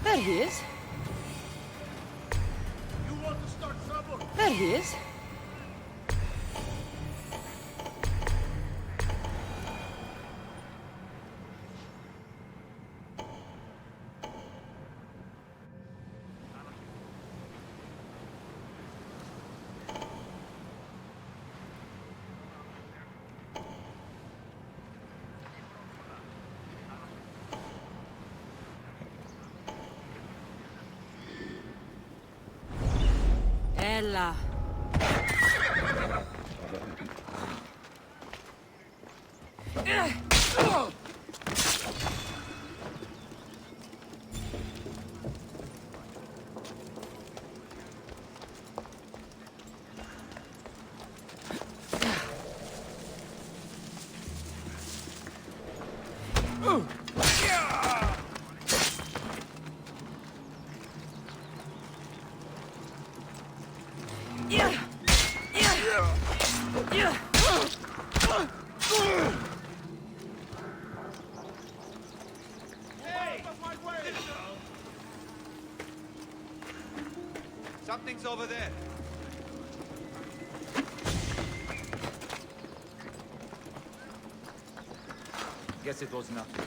There he is. You want to start trouble? There he is. Ella. Something's over there. Guess it was nothing.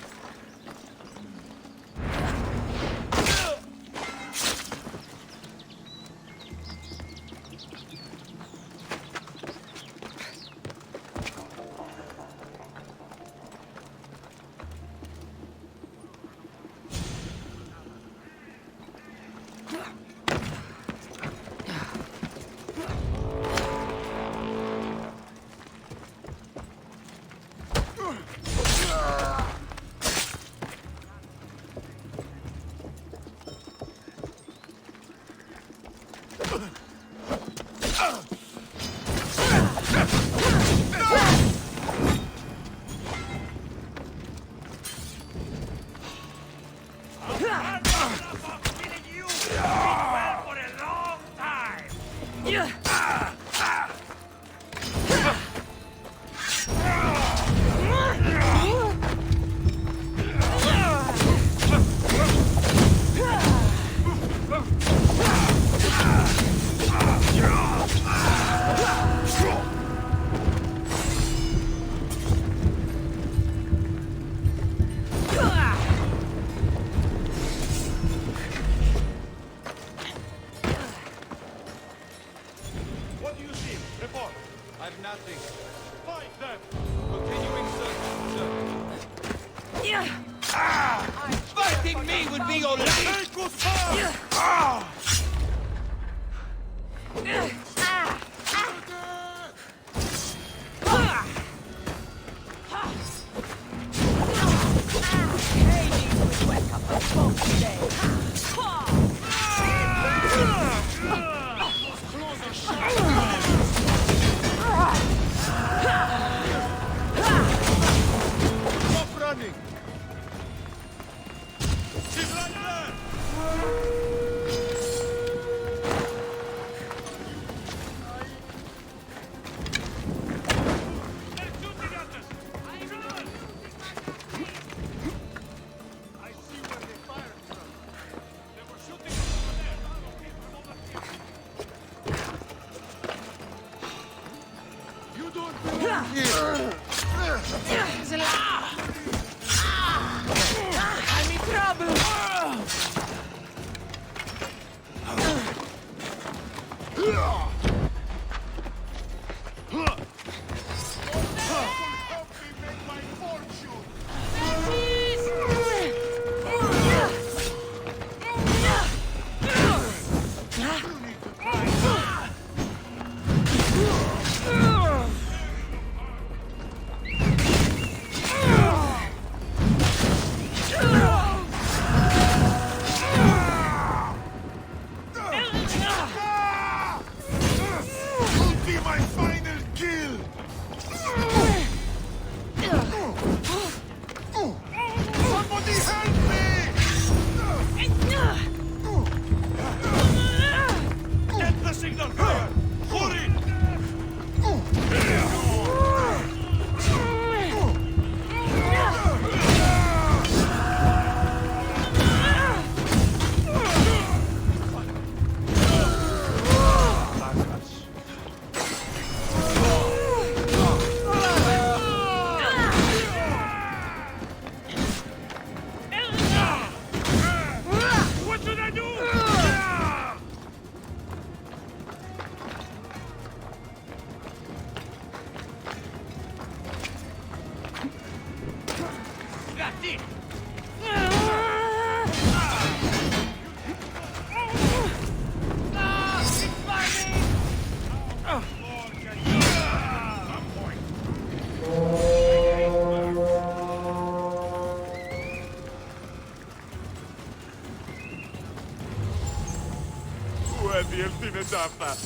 I've nothing. Fight them! Continuing search, sir. Fighting me would be your life! Stop running! She's right there! وهذه الفينة دافة.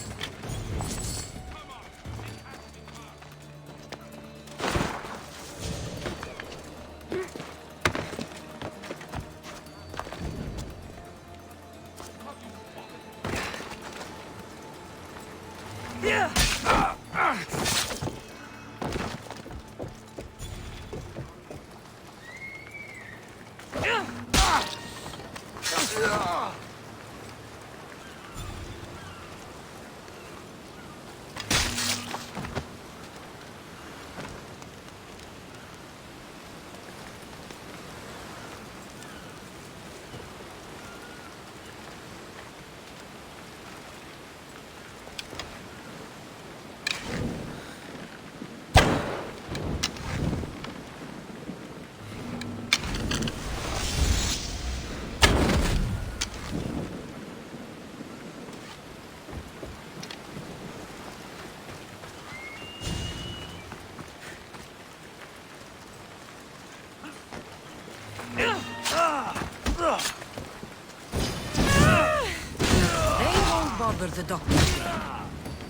Bother the doctor.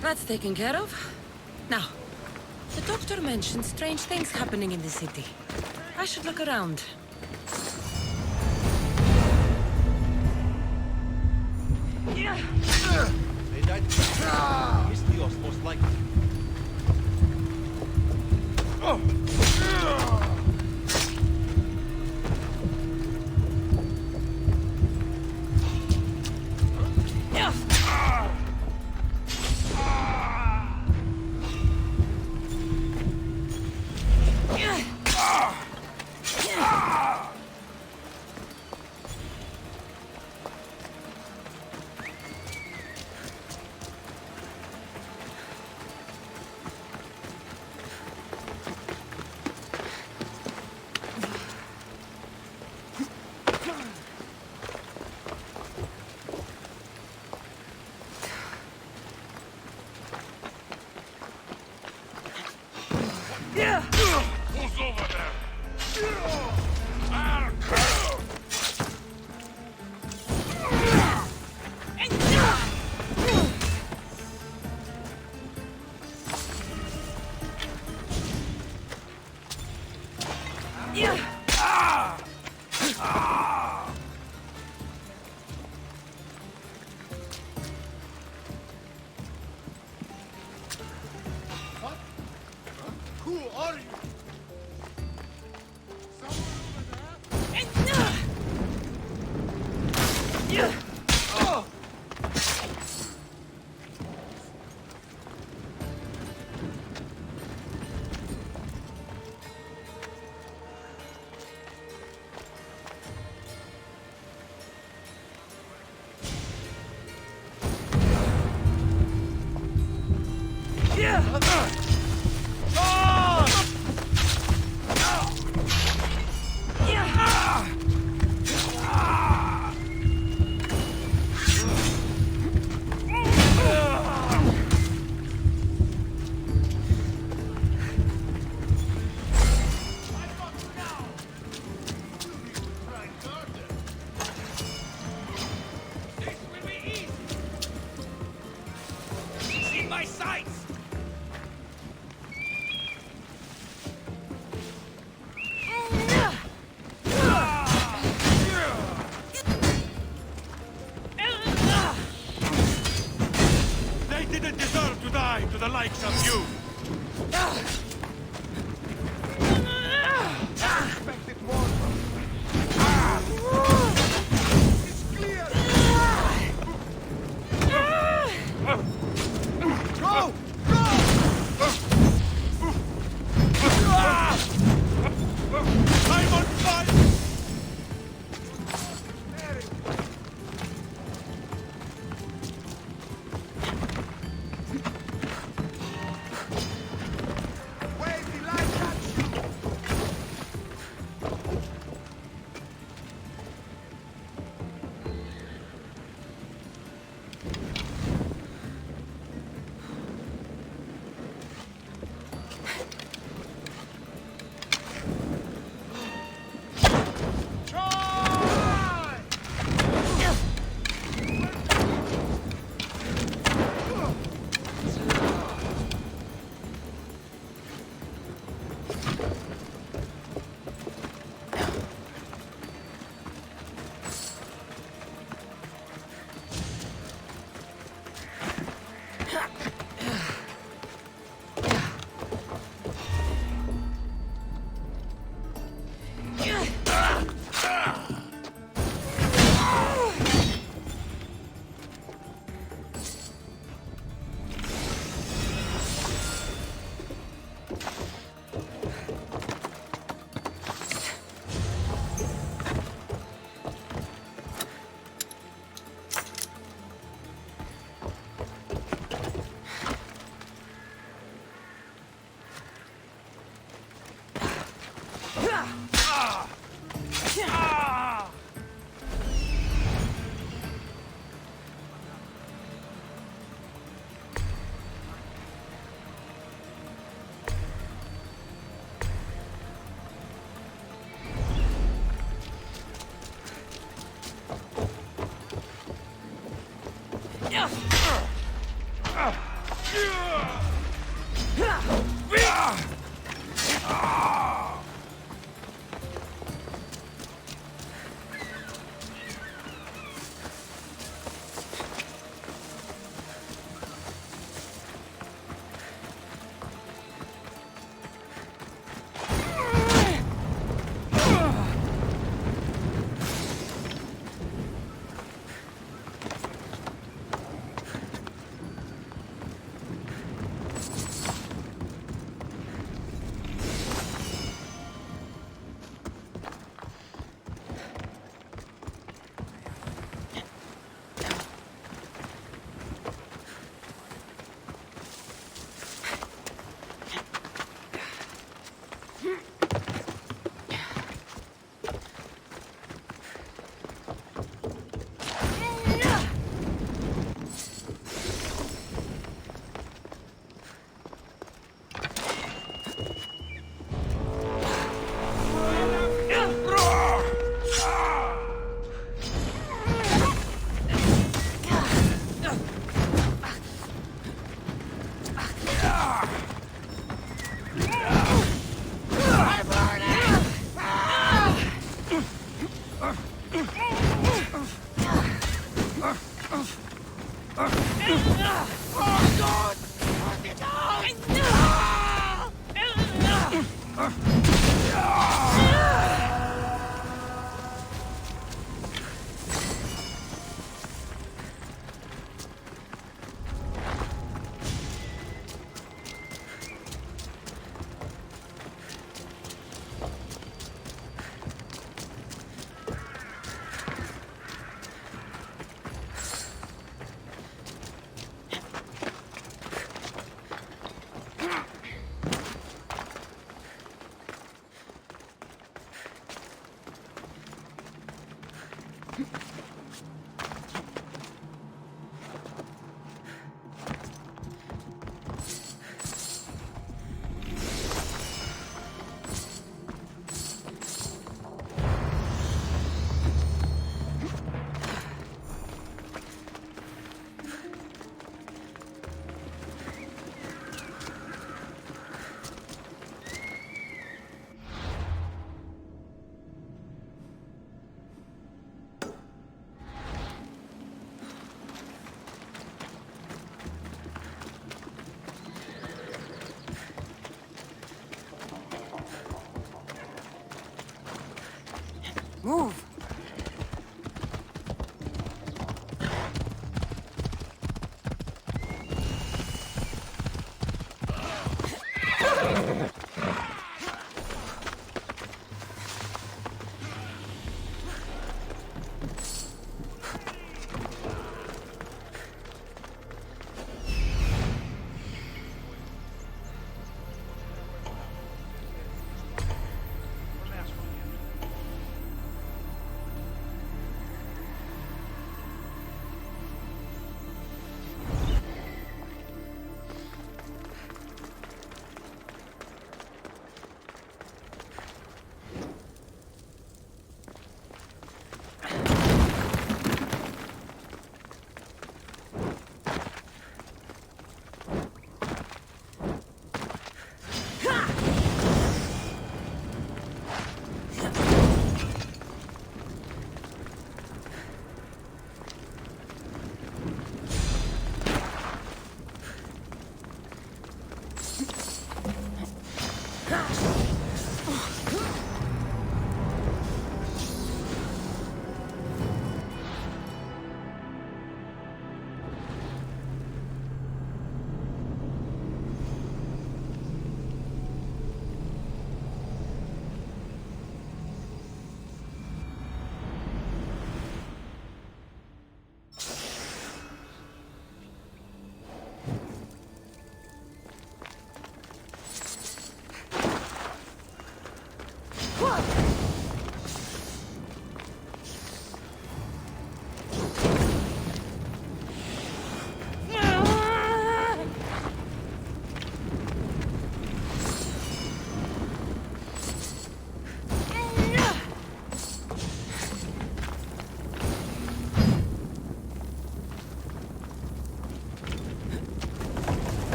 That's taken care of. Now, the doctor mentioned strange things happening in the city. I should look around. They died. Mystios, most likely. Who's over there? Who are you? Move.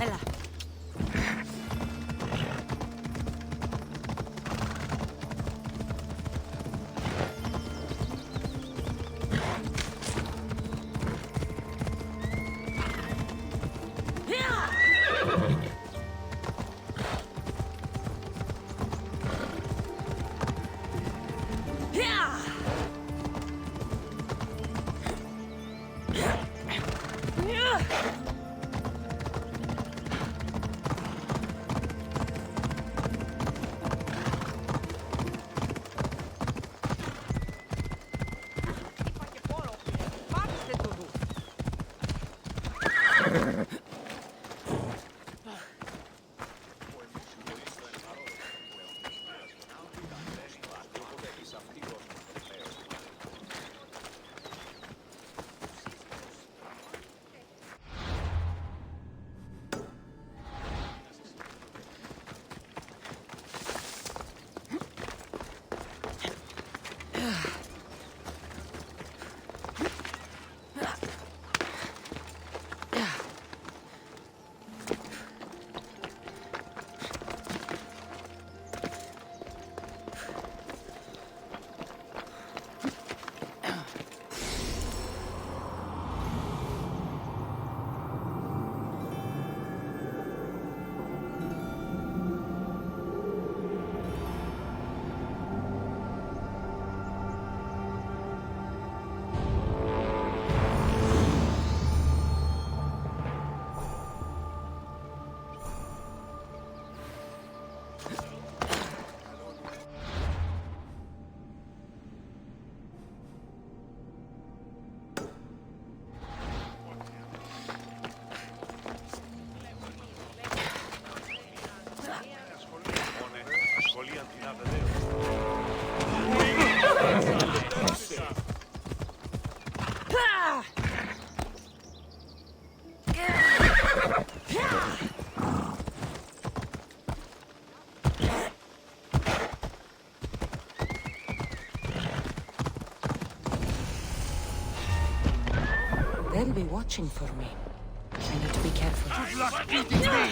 Ella. They'll be watching for me. I need to be careful. Good luck beating me!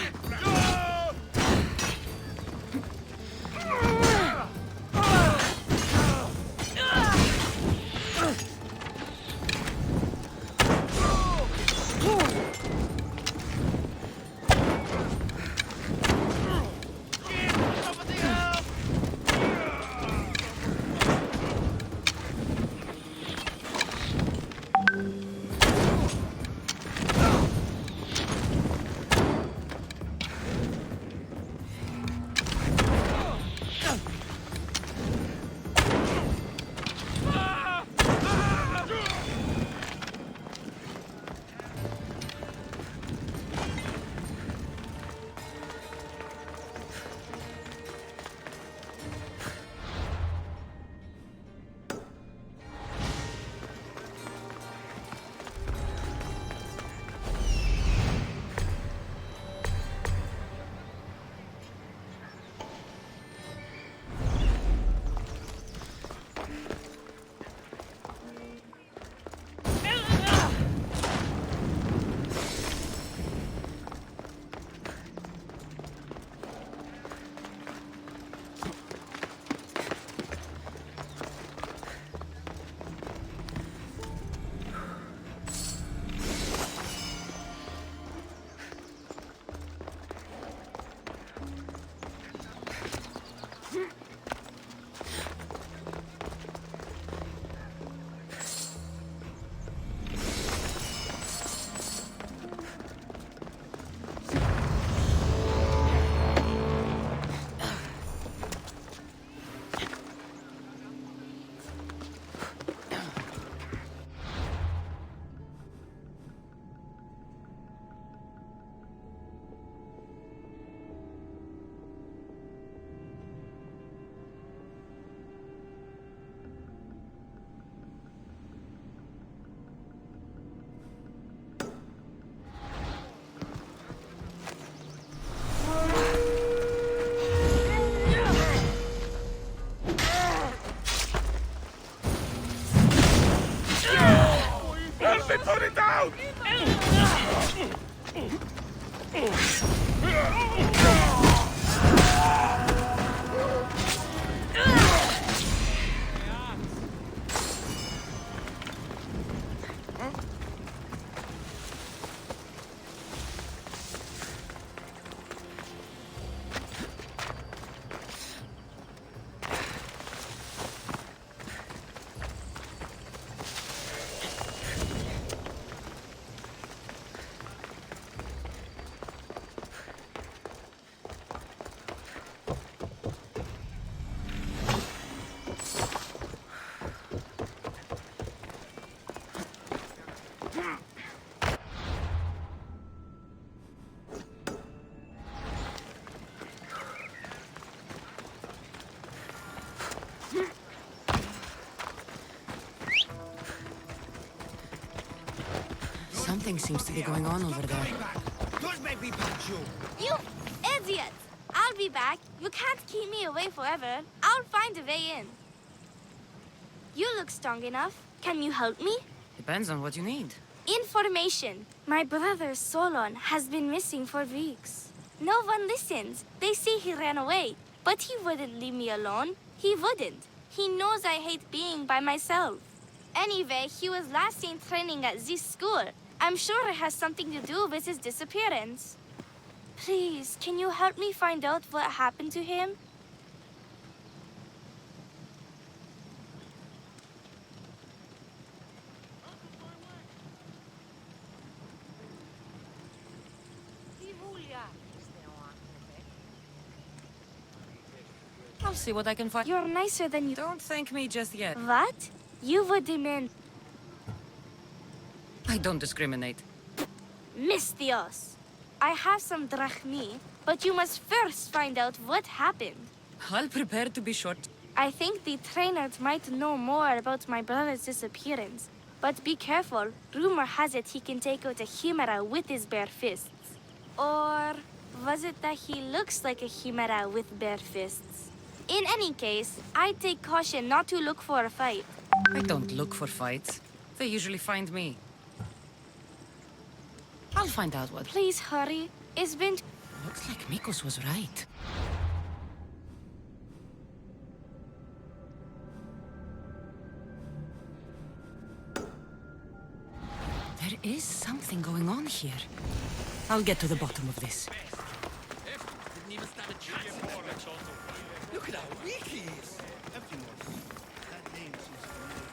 Help me put it down! Something seems to be going on over there. Don't make me punch you! You idiot! I'll be back. You can't keep me away forever. I'll find a way in. You look strong enough. Can you help me? Depends on what you need. Information. My brother Solon has been missing for weeks. No one listens. They say he ran away. But he wouldn't leave me alone. He wouldn't. He knows I hate being by myself. Anyway, he was last seen training at this school. I'm sure it has something to do with his disappearance. Please, can you help me find out what happened to him? I'll see what I can find. You're nicer than you... Don't thank me just yet. What? You would demand... I don't discriminate. Mistios. I have some drachmi, but you must first find out what happened. I'll prepare to be short. I think the trainers might know more about my brother's disappearance. But be careful. Rumor has it he can take out a chimera with his bare fists. Or was it that he looks like a chimera with bare fists? In any case, I'd take caution not to look for a fight. I don't look for fights. They usually find me. I'll find out what. Please hurry. It's been... Looks like Mikos was right. There is something going on here. I'll get to the bottom of this. Didn't even stand a chance. Look at how weak he is. That name seems familiar.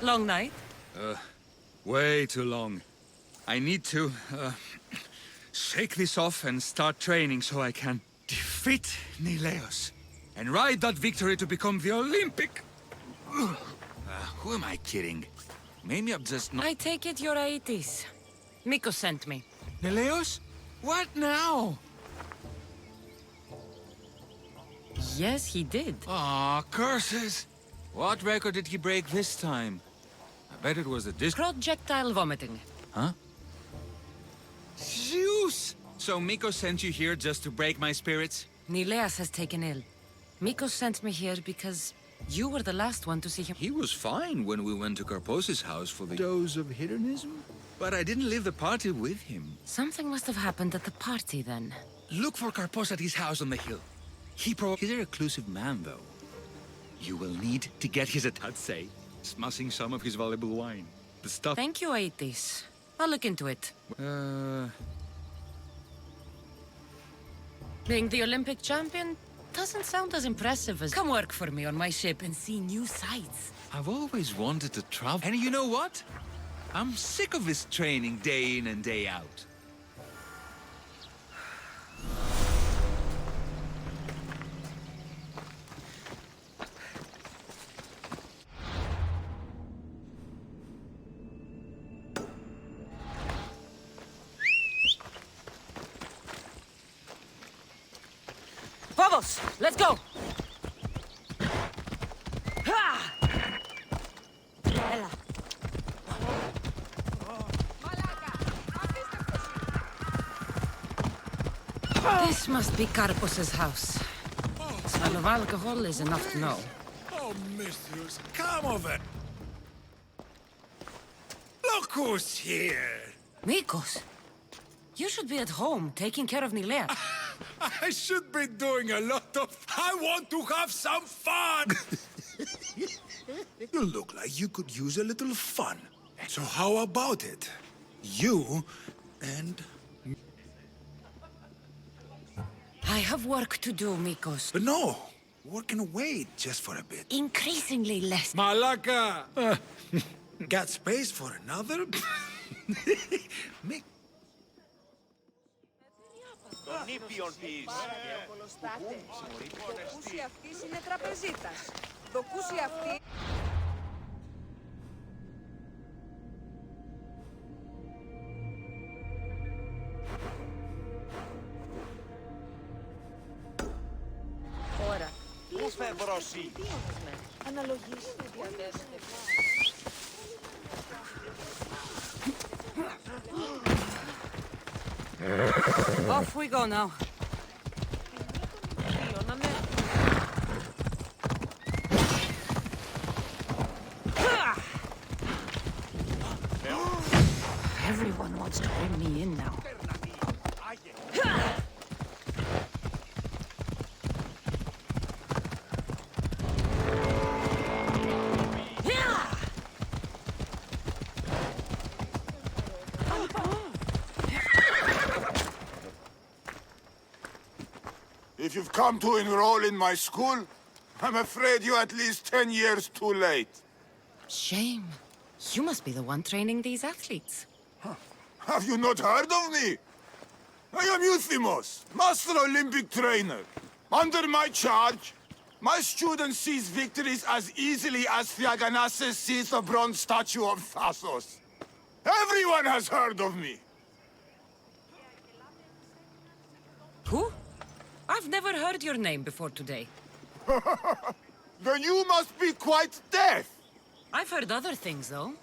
Long night? Way too long. I need to, shake this off and start training so I can defeat Nileos and ride that victory to become the Olympic... who am I kidding? Maybe I'm just not... I take it you're Aetis. Mikos sent me. Nileos? What now? Yes, he did. Aw, curses! What record did he break this time? I bet it was the disc... Projectile vomiting. Huh? Zeus! So Miko sent you here just to break my spirits? Nileas has taken ill. Mikos sent me here because you were the last one to see him. He was fine when we went to Karpos' house for the dose of hedonism. But I didn't leave the party with him. Something must have happened at the party then. Look for Karpos at his house on the hill. He's a reclusive man, though. You will need to get his say, smushing some of his valuable wine. The stuff... Thank you, Aetis. I'll look into it. Being the Olympic champion doesn't sound as impressive as... Come work for me on my ship and see new sights. I've always wanted to travel. And you know what? I'm sick of this training day in and day out. Vamos! Let's go! Ha! Ella. This must be Karpos' house. Smell of alcohol is enough to know. Oh, mistress, come over. Look who's here. Mikos, you should be at home taking care of Nilea. I should be doing a lot of... I want to have some fun! You look like you could use a little fun. So how about it? You and... I have work to do, Mikos. But no, we can wait just for a bit. Increasingly less. Malaka! Got space for another? Τον ήπιον ποιείς. Δοκούσι αυτής είναι τραπεζίτας. Δοκούσι αυτή... Ώρα. Πού φευρώσει. Off we go now. Everyone wants to bring me in now. If you've come to enroll in my school, I'm afraid you're at least 10 years too late. Shame. You must be the one training these athletes. Have you not heard of me? I am Euthymos, Master Olympic Trainer. Under my charge, my student sees victories as easily as Thiaganasses sees the bronze statue of Thasos. Everyone has heard of me. Who? I've never heard your name before today. Then you must be quite deaf. I've heard other things, though.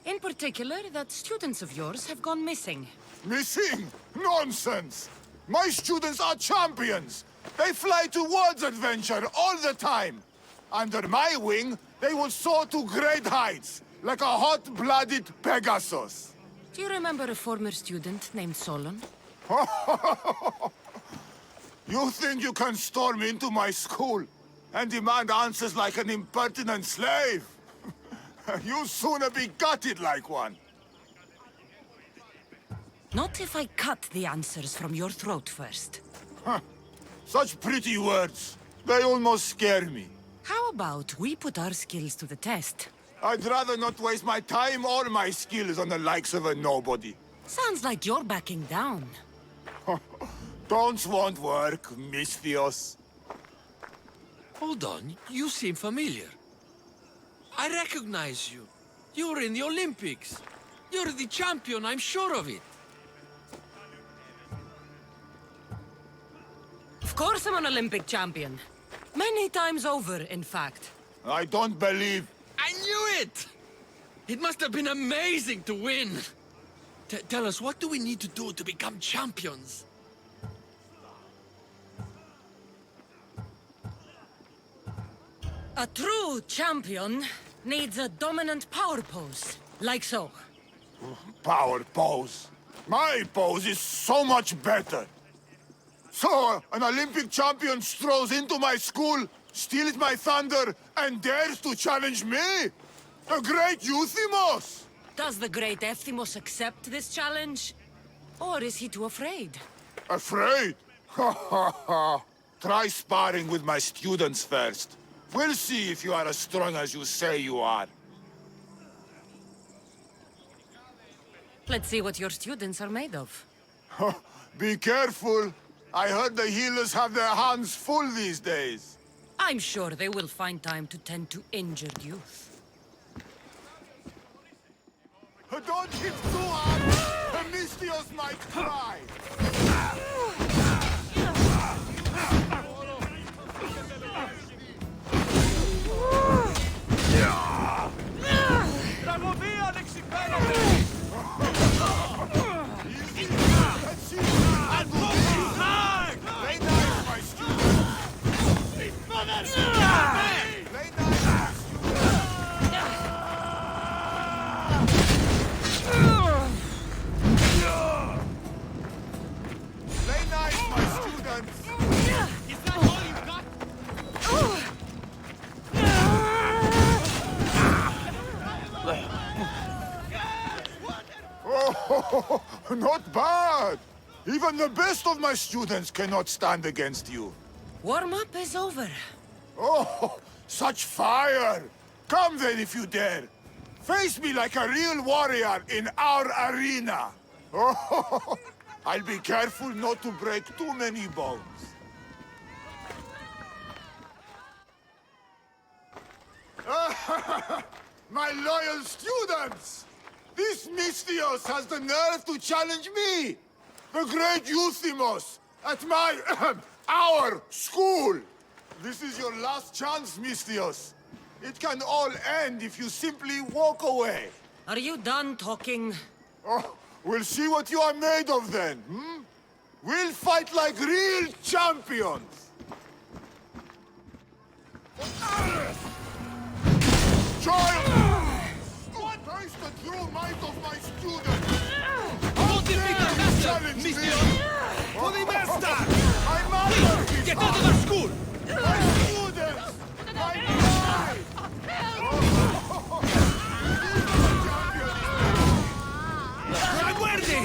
In particular, that students of yours have gone missing. Missing? Nonsense! My students are champions! They fly towards adventure all the time! Under my wing, they will soar to great heights, like a hot-blooded Pegasus. Do you remember a former student named Solon? You think you can storm into my school and demand answers like an impertinent slave? You'll sooner be gutted like one. Not if I cut the answers from your throat first. Such pretty words. They almost scare me. How about we put our skills to the test? I'd rather not waste my time or my skills on the likes of a nobody. Sounds like you're backing down. Don't want work, Misthios. Hold on, you seem familiar. I recognize you. You're in the Olympics. You're the champion, I'm sure of it. Of course I'm an Olympic champion. Many times over, in fact. I don't believe... I knew it! It must have been amazing to win. Tell us, what do we need to do to become champions? A true champion needs a dominant power pose, like so. Power pose. My pose is so much better. So, an Olympic champion strolls into my school, steals my thunder, and dares to challenge me? The great Euthymos! Does the great Euthymos accept this challenge? Or is he too afraid? Afraid? Ha ha ha! Try sparring with my students first. We'll see if you are as strong as you say you are. Let's see what your students are made of. Be careful. I heard the healers have their hands full these days. I'm sure they will find time to tend to injured youth. Don't hit too hard! Misthios might cry! Not bad! Even the best of my students cannot stand against you. Warm-up is over. Oh, such fire! Come then if you dare. Face me like a real warrior in our arena. Oh, I'll be careful not to break too many bones. My loyal students! This Misthios has the nerve to challenge me! The great Euthymos! At my... our school! This is your last chance, Misthios. It can all end if you simply walk away. Are you done talking? Oh, we'll see what you are made of then, hmm? We'll fight like real champions! Child! What is the true might of my students? Don't defeat the master, Challenge me! Mr. For the master! My master! Get out of our school! My students! My pride! ¡Recuerde!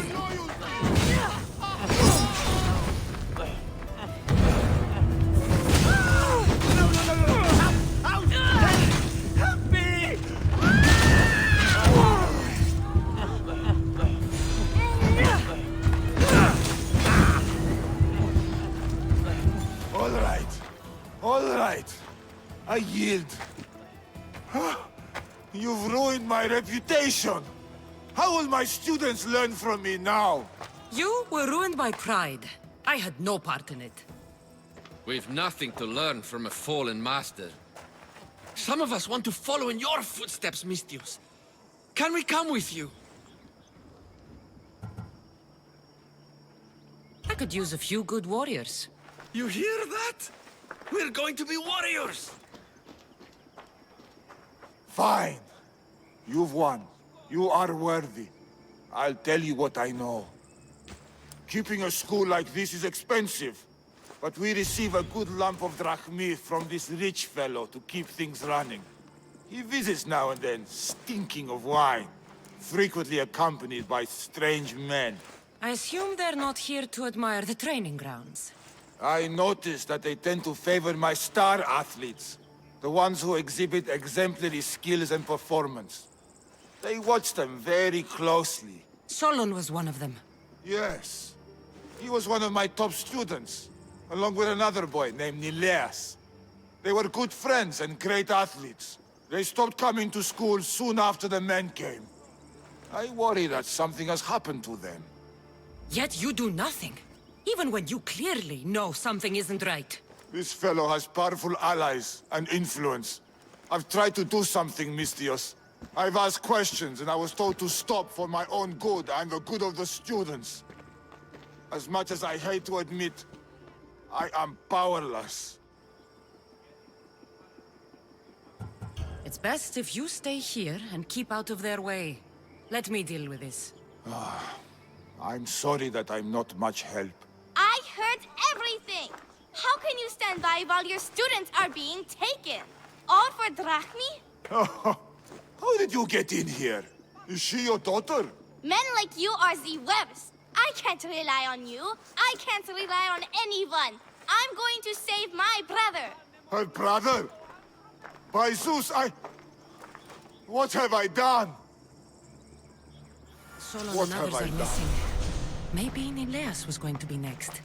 All right. I yield. You've ruined my reputation. How will my students learn from me now? You were ruined by pride. I had no part in it. We've nothing to learn from a fallen master. Some of us want to follow in your footsteps, Mistios. Can we come with you? I could use a few good warriors. You hear that? We're going to be warriors! Fine. You've won. You are worthy. I'll tell you what I know. Keeping a school like this is expensive, but we receive a good lump of drachmi from this rich fellow to keep things running. He visits now and then, stinking of wine, frequently accompanied by strange men. I assume they're not here to admire the training grounds. I noticed that they tend to favor my star athletes, the ones who exhibit exemplary skills and performance. They watch them very closely. Solon was one of them. Yes. He was one of my top students, along with another boy named Nileas. They were good friends and great athletes. They stopped coming to school soon after the men came. I worry that something has happened to them. Yet you do nothing. Even when you clearly know something isn't right. This fellow has powerful allies and influence. I've tried to do something, Mistios. I've asked questions, and I was told to stop for my own good and the good of the students. As much as I hate to admit, I am powerless. It's best if you stay here and keep out of their way. Let me deal with this. I'm sorry that I'm not much help. I heard everything! How can you stand by while your students are being taken? All for drachmi? How did you get in here? Is she your daughter? Men like you are the worst. I can't rely on you. I can't rely on anyone. I'm going to save my brother. Her brother? By Zeus, what have I done? Solon What and have others I are done? missing. Maybe Nileas was going to be next.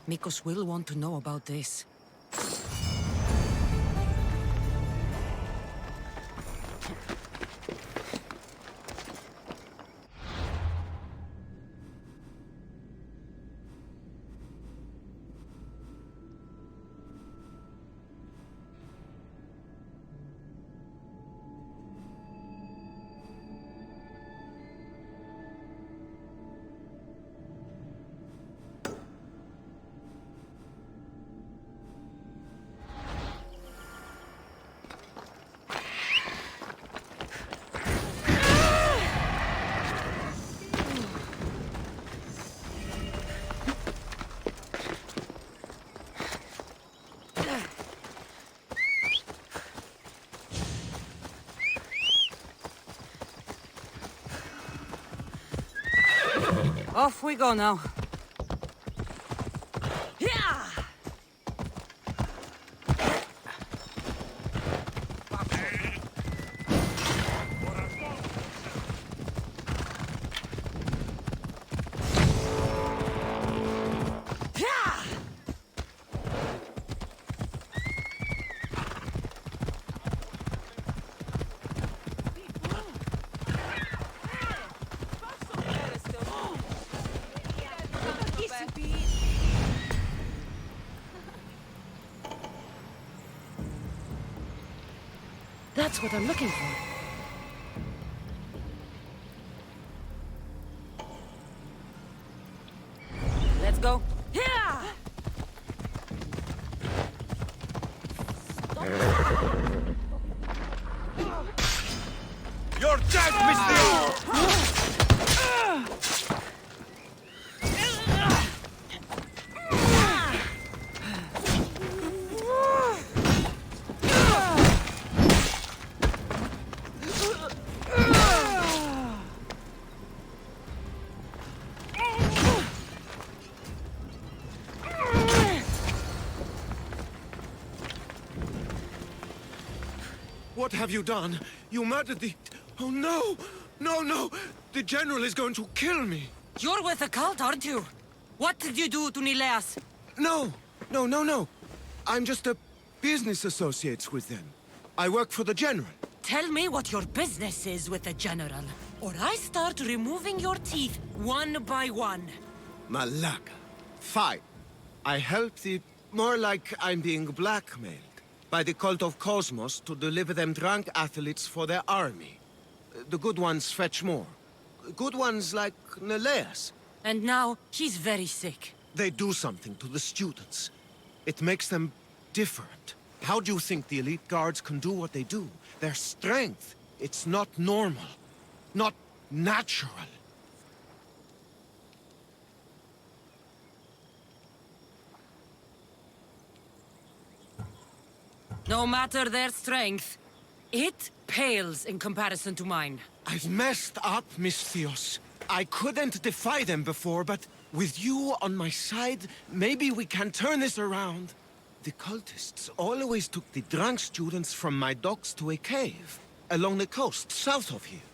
Mikos will want to know about this. Off we go now. Yeah! That's what I'm looking for. Let's go. Yeah! You're dead, Mr. What have you done? You murdered the... Oh, no! No, no! The General is going to kill me! You're with the cult, aren't you? What did you do to Nileas? No! No, no, no! I'm just a business associate with them. I work for the General. Tell me what your business is with the General, or I start removing your teeth one by one. Malaka. Fine. I help the... More like I'm being blackmailed by the cult of Cosmos to deliver them drunk athletes for their army. The good ones fetch more. Good ones like Neleas. And now, he's very sick. They do something to the students. It makes them different. How do you think the elite guards can do what they do? Their strength, it's not normal. Not natural. No matter their strength, it pales in comparison to mine. I've messed up, Miss Theos. I couldn't defy them before, but with you on my side, maybe we can turn this around. The cultists always took the drunk students from my docks to a cave, along the coast, south of here.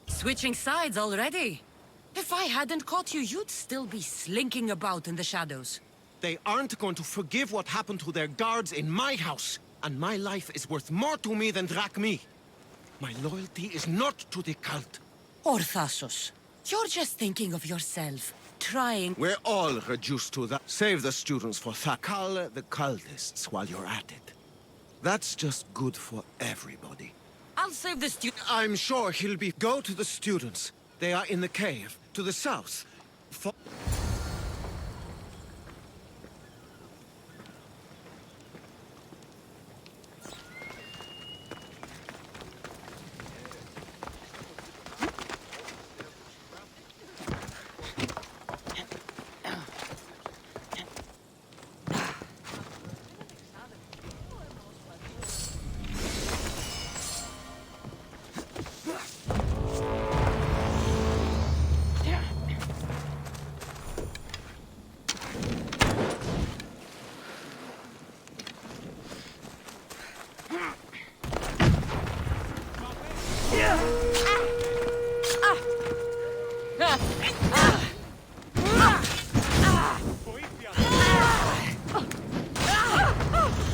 Switching sides already? If I hadn't caught you, you'd still be slinking about in the shadows. They aren't going to forgive what happened to their guards in my house, and my life is worth more to me than Drachmi. My loyalty is not to the cult. Orthasos, you're just thinking of yourself, trying... We're all reduced to that. Save the students for Thakal the cultists while you're at it. That's just good for everybody. I'll save the student... I'm sure he'll be... Go to the students. They are in the cave, to the south.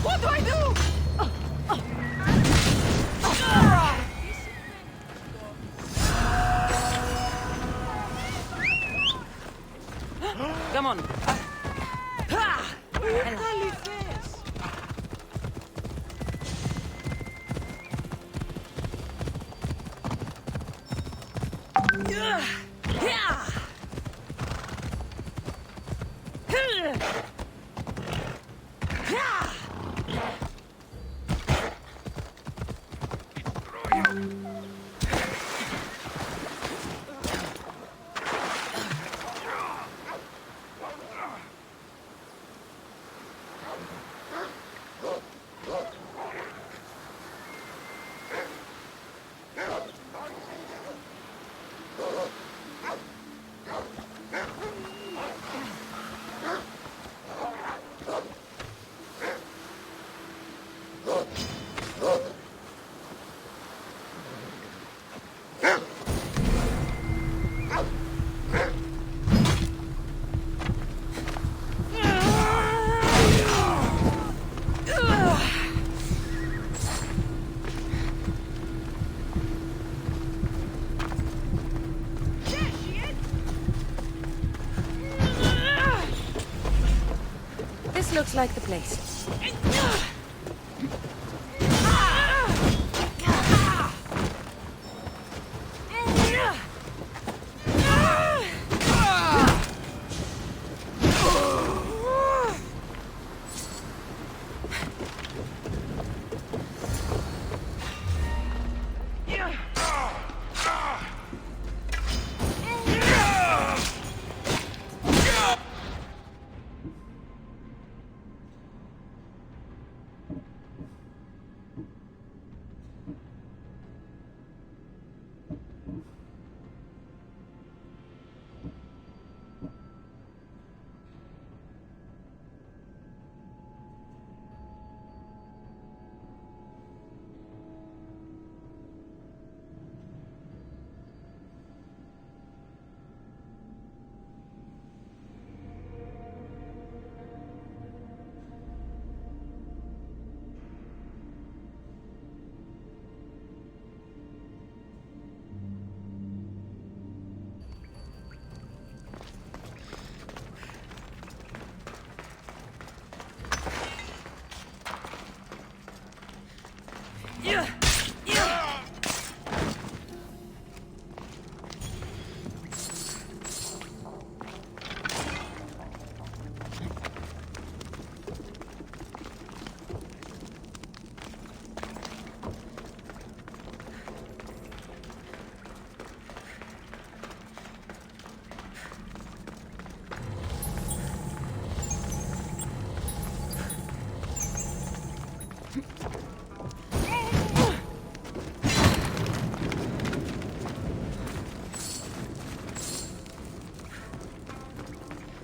What do I do? Come on. This looks like the place.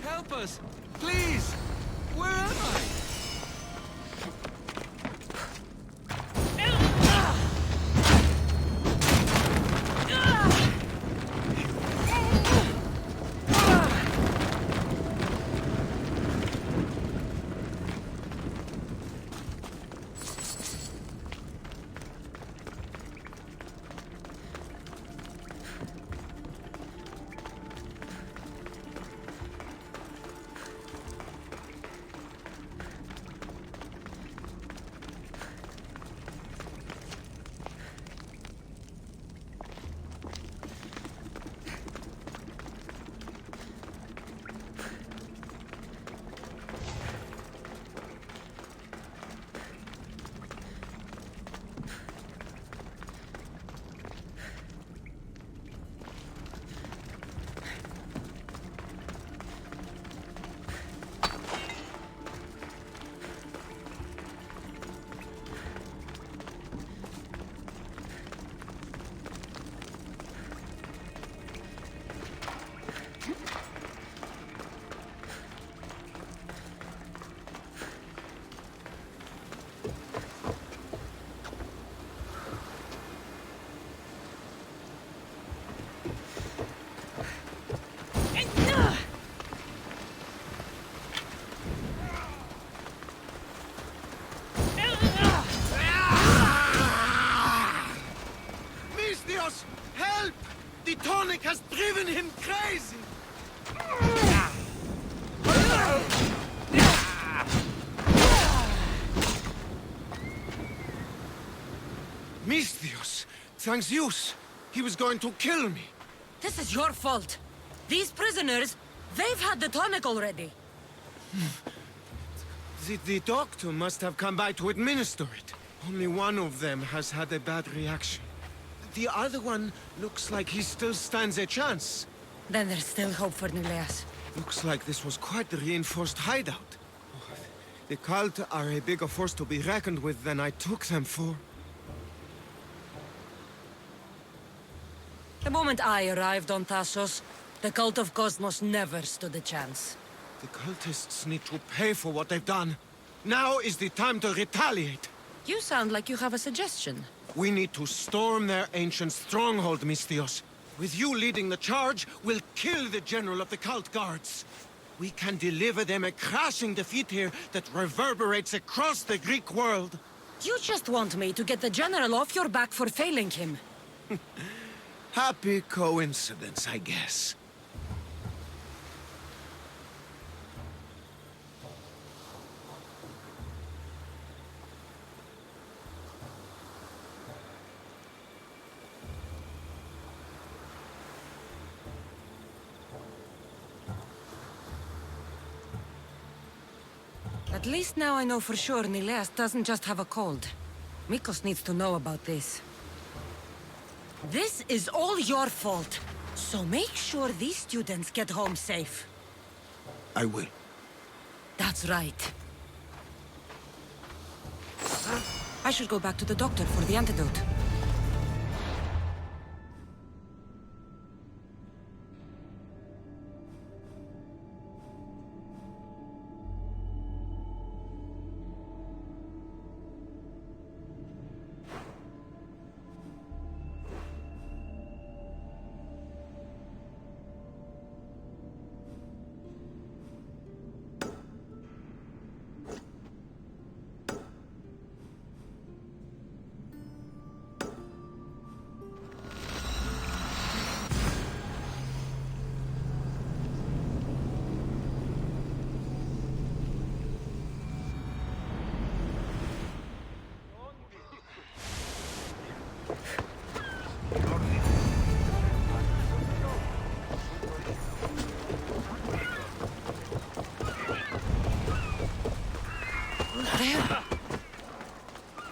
Help us! Please! Where am I? Help! The tonic has driven him crazy! Misthios! Thanks Zeus! He was going to kill me! This is your fault. These prisoners, they've had the tonic already. The doctor must have come by to administer it. Only one of them has had a bad reaction. The other one looks like he still stands a chance. Then there's still hope for Nileas. Looks like this was quite a reinforced hideout. The cult are a bigger force to be reckoned with than I took them for. The moment I arrived on Thassos, the cult of Cosmos never stood a chance. The cultists need to pay for what they've done. Now is the time to retaliate. You sound like you have a suggestion. We need to storm their ancient stronghold, Misthios. With you leading the charge, we'll kill the general of the cult guards. We can deliver them a crashing defeat here that reverberates across the Greek world. You just want me to get the general off your back for failing him. Happy coincidence, I guess. At least now I know for sure Nileas doesn't just have a cold. Mikos needs to know about this. This is all your fault. So make sure these students get home safe. I will. That's right. I should go back to the doctor for the antidote.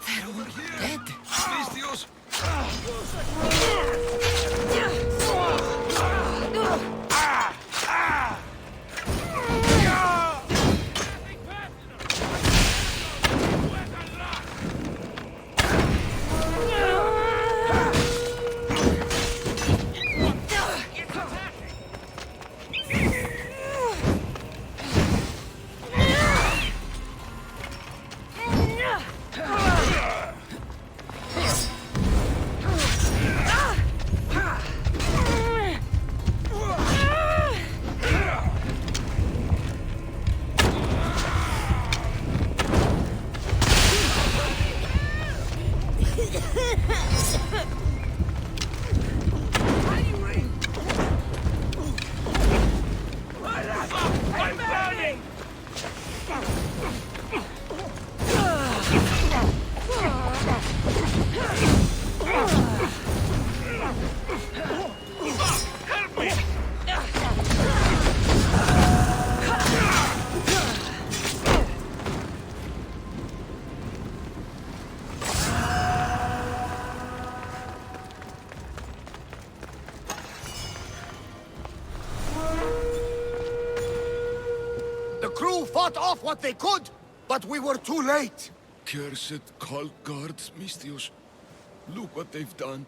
They're all dead. Misthios! The crew fought off what they could, but we were too late. Cursed cult guards, Misthios. Look what they've done.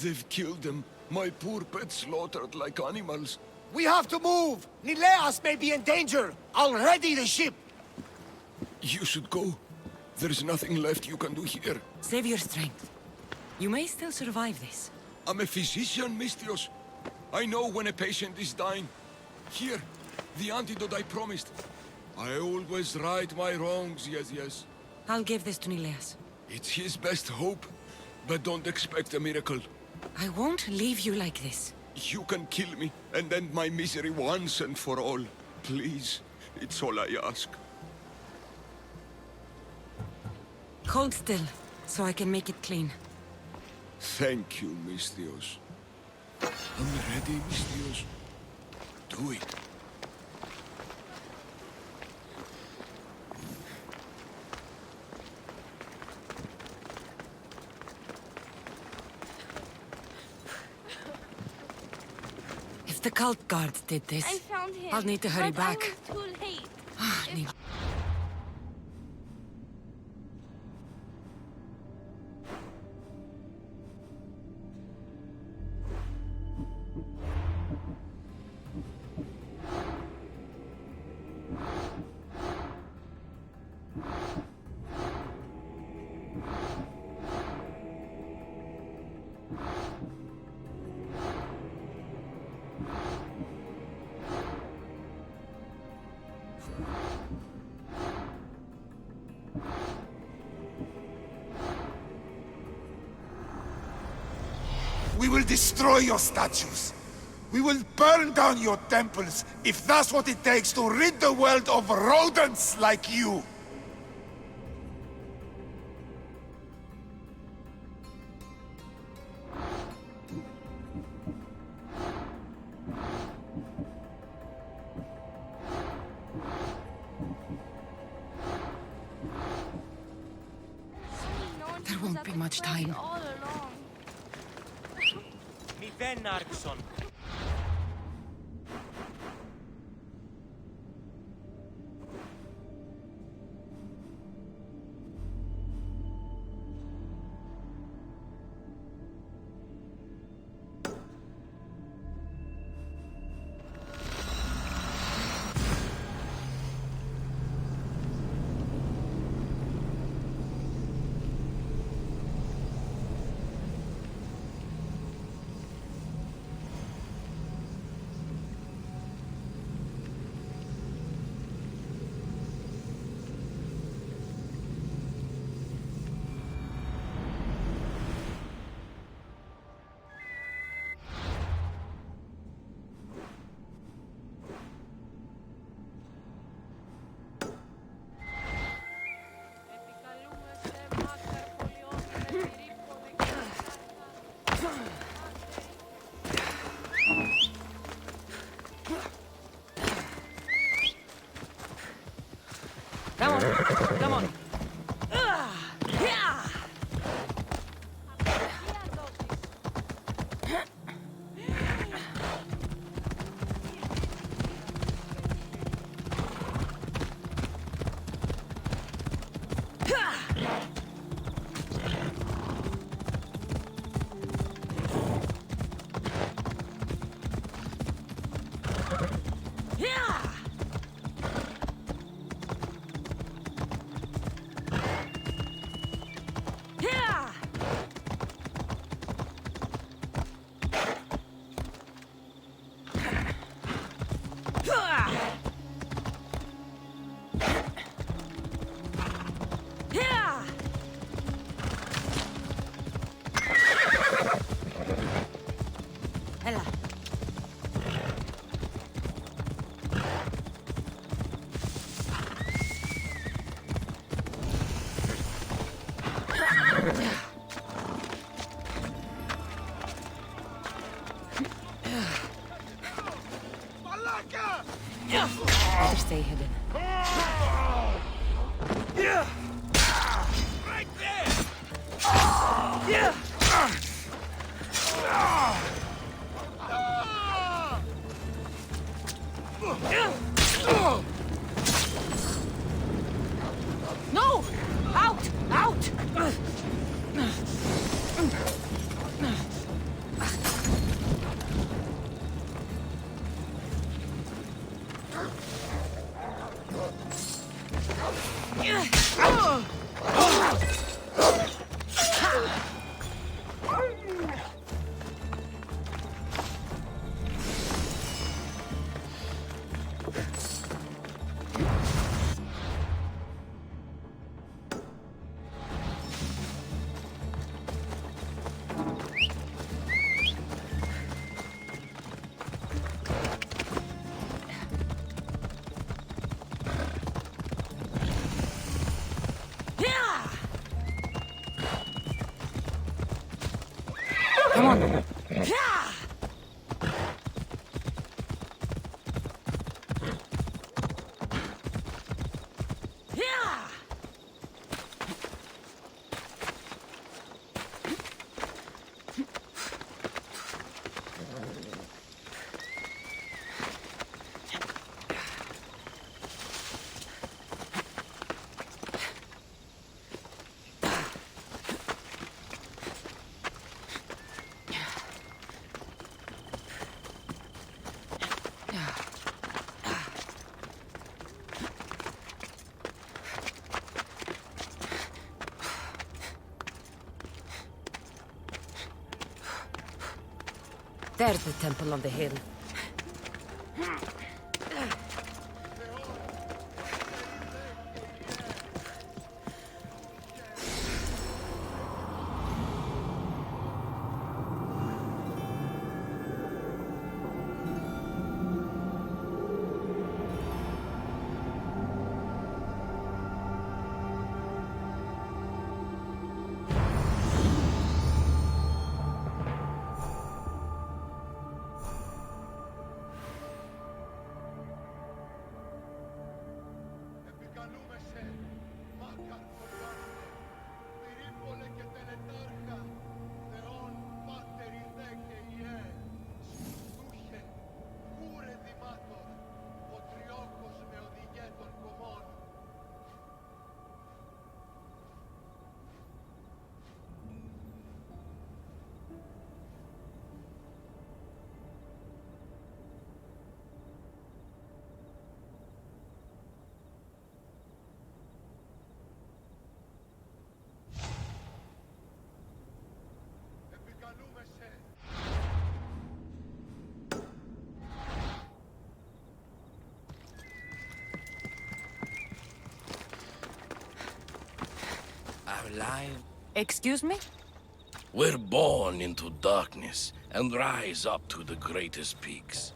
They've killed them. My poor pets slaughtered like animals. We have to move. Nileas may be in danger. I'll ready the ship. You should go. There's nothing left you can do here. Save your strength. You may still survive this. I'm a physician, Misthios. I know when a patient is dying. Here, the antidote I promised. I always right my wrongs, yes. I'll give this to Nileas. It's his best hope, but don't expect a miracle. I won't leave you like this. You can kill me and end my misery once and for all. Please, it's all I ask. Hold still, so I can make it clean. Thank you, Misthios. I'm ready, Misthios. Do it. If the cult guards did this, I found him. I'll need to hurry but back. I was too late. Need- We will destroy your statues. We will burn down your temples if that's what it takes to rid the world of rodents like you. much time. All along. Mi ven Arkson. Come on, come on. Yeah. Hela. Better stay hidden. Right there! No! Out! Out! Come on. There's the temple on the hill. alive? Excuse me? We're born into darkness and rise up to the greatest peaks,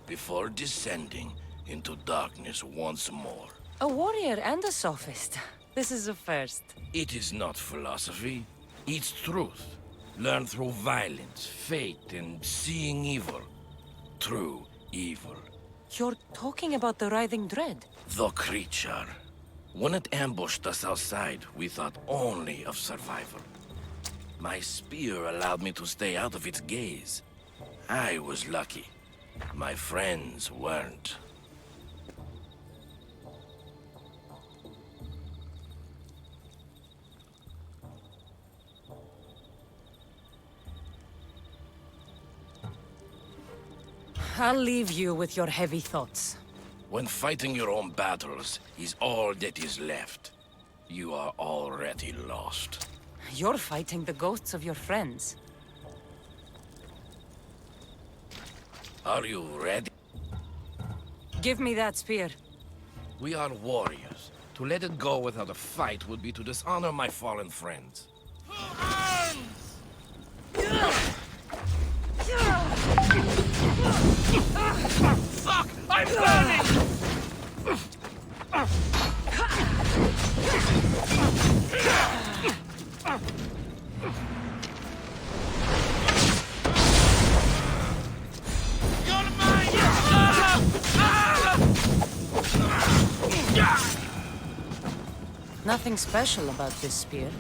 before descending into darkness once more. A warrior and a sophist. This is a first. It is not philosophy, it's truth. Learned through violence, fate, and seeing evil. True evil. You're talking about the writhing dread? The creature. When it ambushed us outside, we thought only of survival. My spear allowed me to stay out of its gaze. I was lucky. My friends weren't. I'll leave you with your heavy thoughts. When fighting your own battles is all that is left, you are already lost. You're fighting the ghosts of your friends. Are you ready? Give me that spear. We are warriors. To let it go without a fight would be to dishonor my fallen friends. Fuck! I'm burning! You're mine! Nothing special about this spear.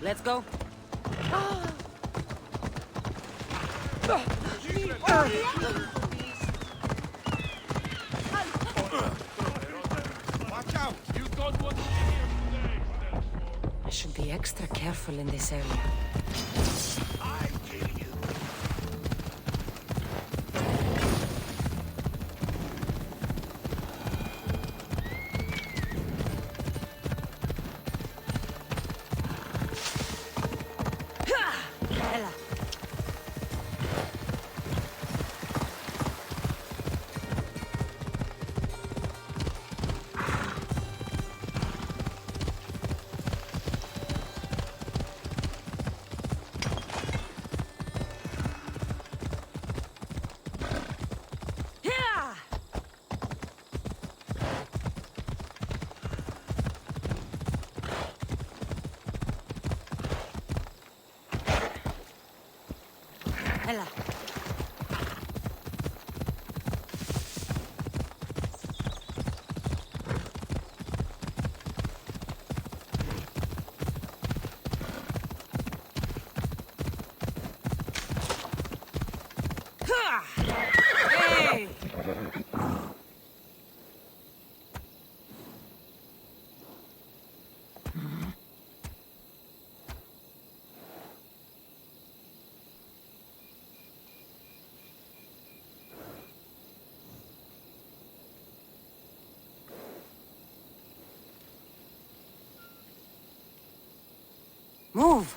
Let's go. Watch out! You don't want to be here today. I should be extra careful in this area. I'll kill you. Ella. Yeah! Ella. Ha! Hey! Move!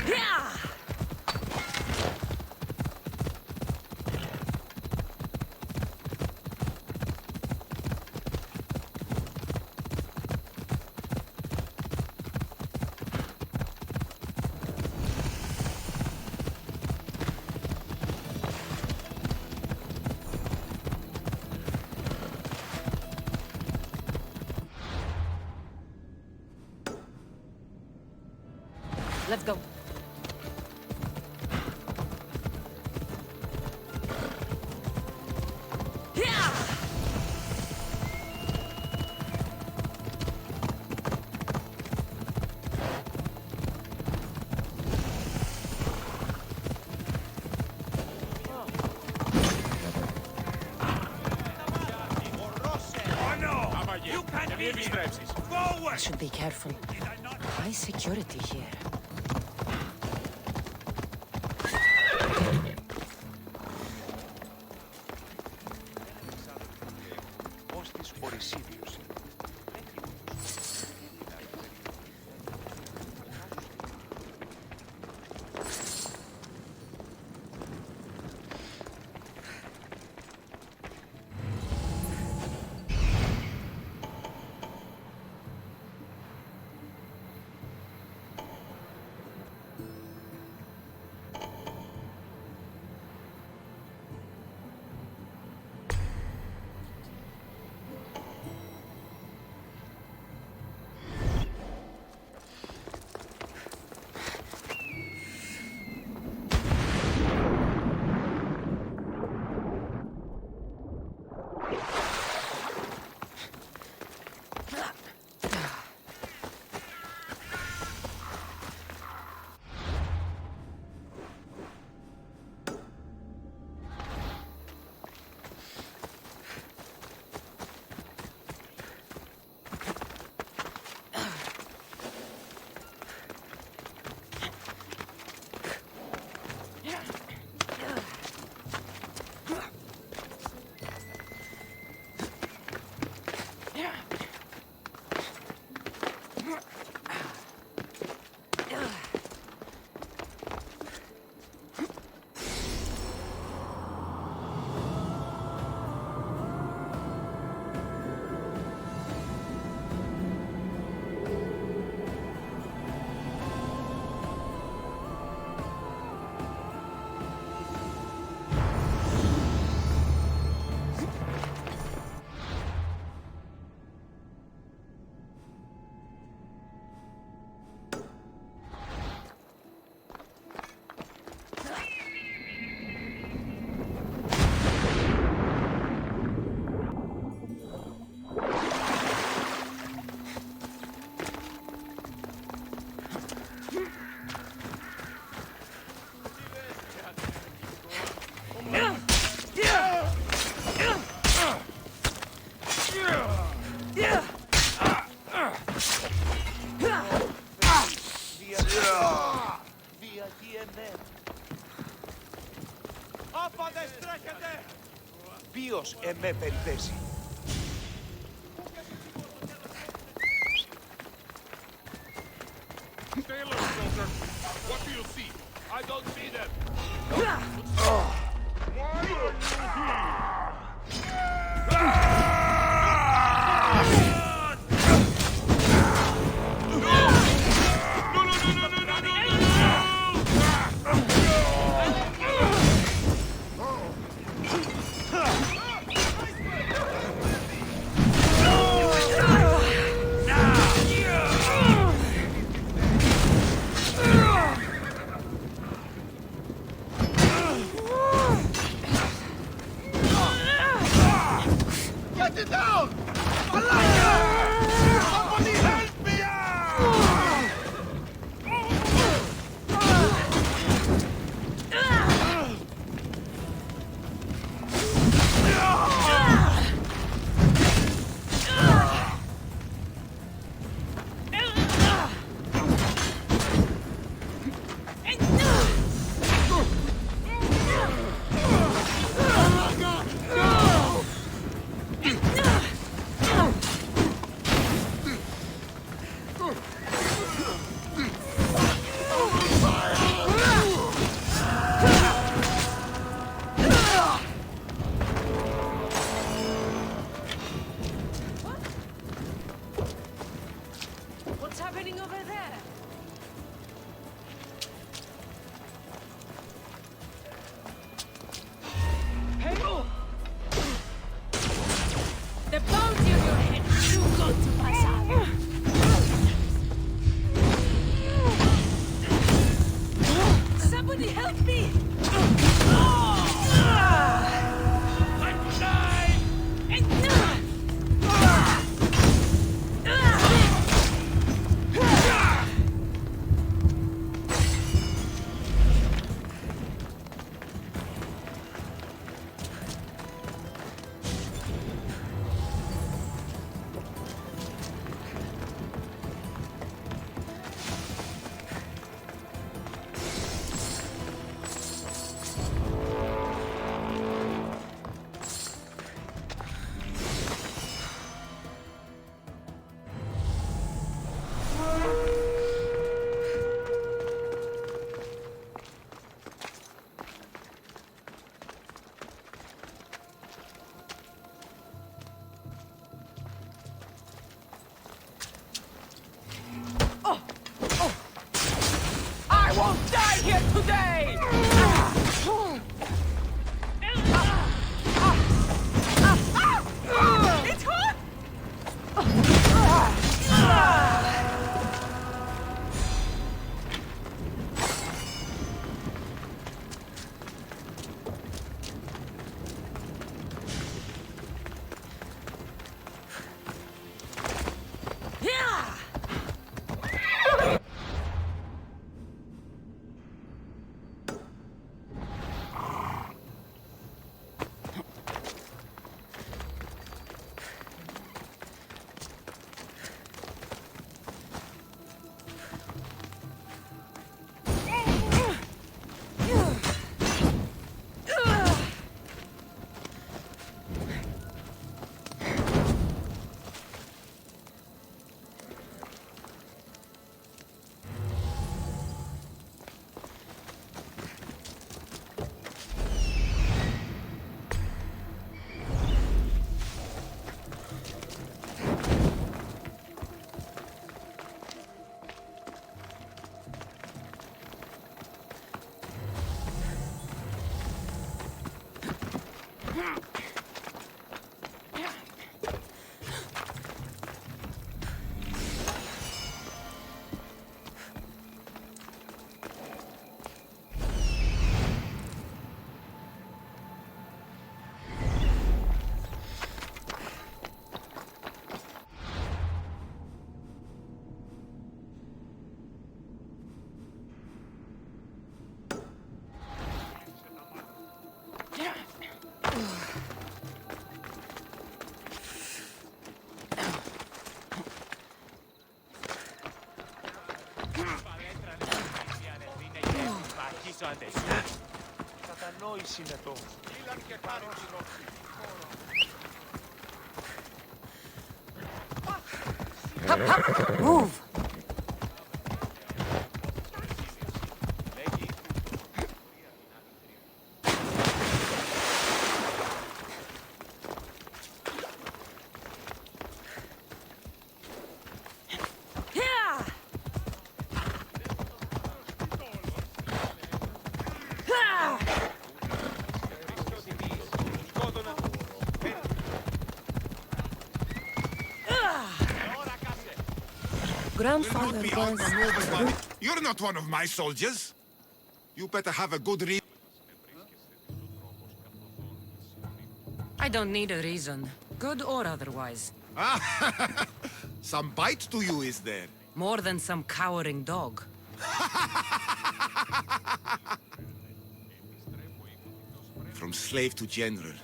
Yeah! Let's go. Yeah! I should be careful. High security here. Ποιος εμέ περιπέσει. Stay alert, soldier. What do you see? I don't see them. Get it down! Somebody help me! What's happening over there? Hey! Oh. The bounty of your head is too good to pass up. Somebody help me! I won't die here today! It's hot! Yeah! Κατανόηση είναι το. Hop, hop! Move! Grandfather was... You're not one of my soldiers. You better have a good reason. I don't need a reason, good or otherwise. Some bite to you, is there? More than some cowering dog. From slave to general,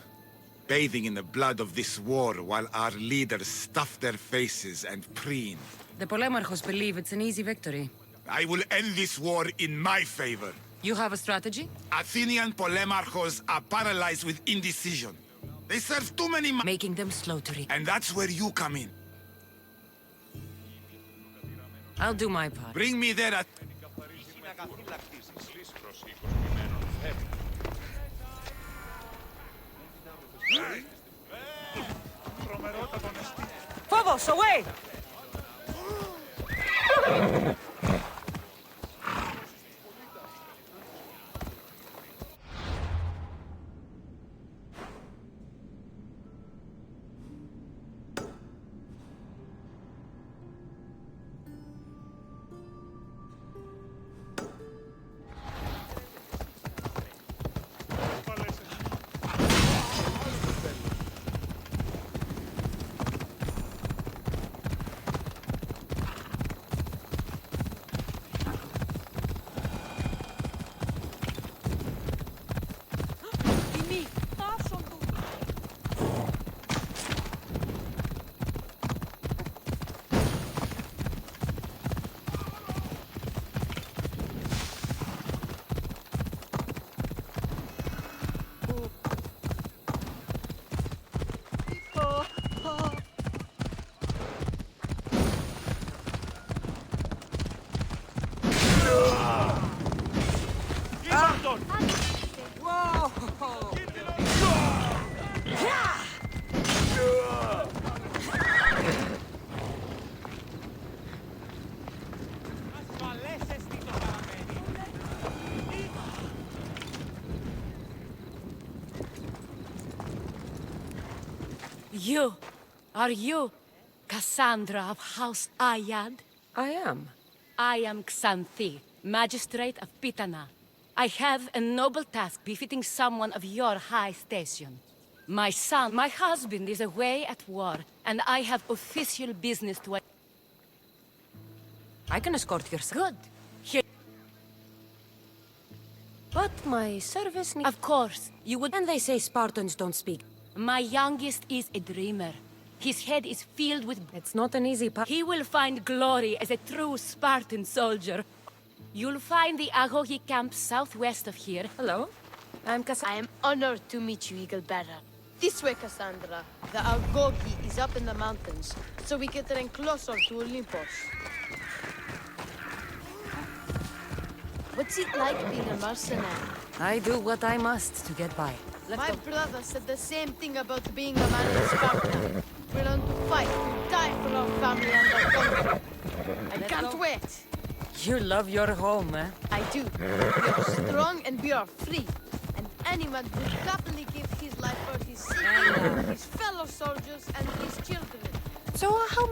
bathing in the blood of this war while our leaders stuff their faces and preen. The Polemarchos believe it's an easy victory. I will end this war in my favor. You have a strategy? Athenian Polemarchos are paralyzed with indecision. They serve too many making them slow to read. And that's where you come in. I'll do my part. Bring me there at... Phobos, away! Are you Cassandra of House Ayad? I am. I am Xanthi, Magistrate of Pitana. I have a noble task befitting someone of your high station. My son, my husband, is away at war, and I have official business to... I can escort your son. Good. Here... But my service needs... Of course, you would... And they say Spartans don't speak. My youngest is a dreamer. His head is filled with... It's not an easy path. He will find glory as a true Spartan soldier. You'll find the Agogi camp southwest of here. Hello, I'm I am honored to meet you, Eagle Bearer. This way, Cassandra. The Agogi is up in the mountains, so we can train closer to Olympus. What's it like being a mercenary? I do what I must to get by. My brother said the same thing about being a man in Sparta. We learn to fight, to die for our family and our country. I can't wait. You love your home, eh? I do. We are strong and we are free. And anyone would happily give his life for his city, his fellow soldiers, and his children. So how...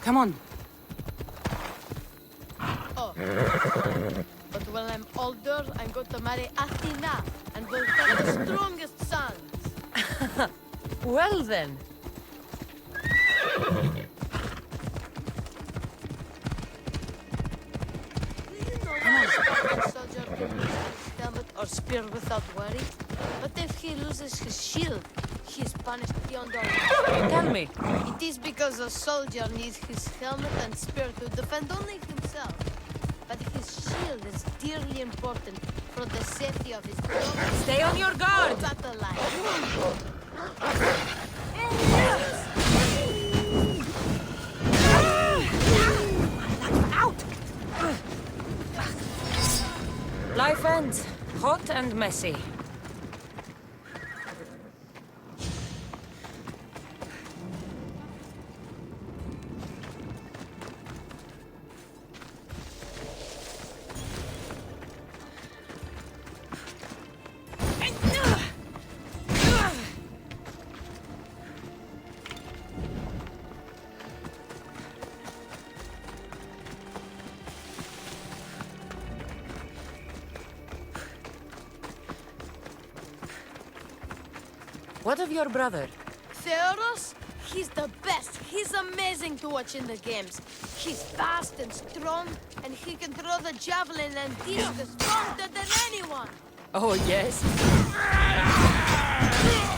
Come on. Oh. But when I'm older, I'm going to marry Athena and will have the strongest sons. Well then. A soldier can use his helmet or spear without worry, but if he loses his shield, He's punished beyond all. Tell me. It is because a soldier needs his helmet and spear to defend only himself. But his shield is dearly important for the safety of his brother. Stay on your guard! Battle line. Out! Life ends. Hot and messy. What of your brother? Theodos? He's the best. He's amazing to watch in the games. He's fast and strong, and he can throw the javelin and discus farther than anyone. Oh, yes?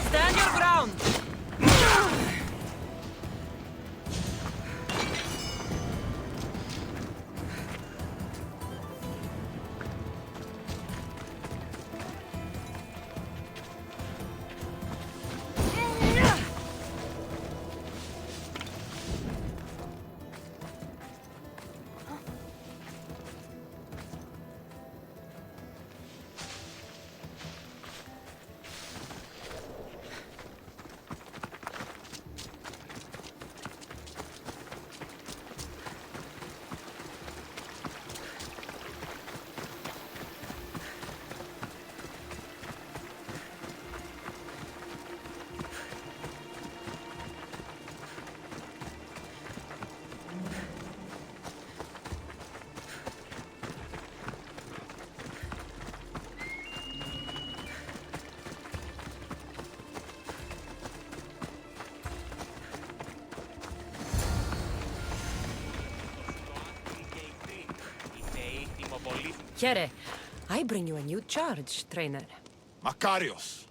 Stand your ground! Here, I bring you a new charge, trainer. Makarios,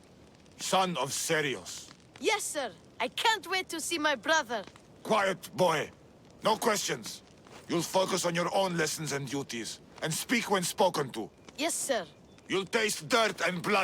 son of Serios. Yes, sir. I can't wait to see my brother. Quiet, boy. No questions. You'll focus on your own lessons and duties, and speak when spoken to. Yes, sir. You'll taste dirt and blood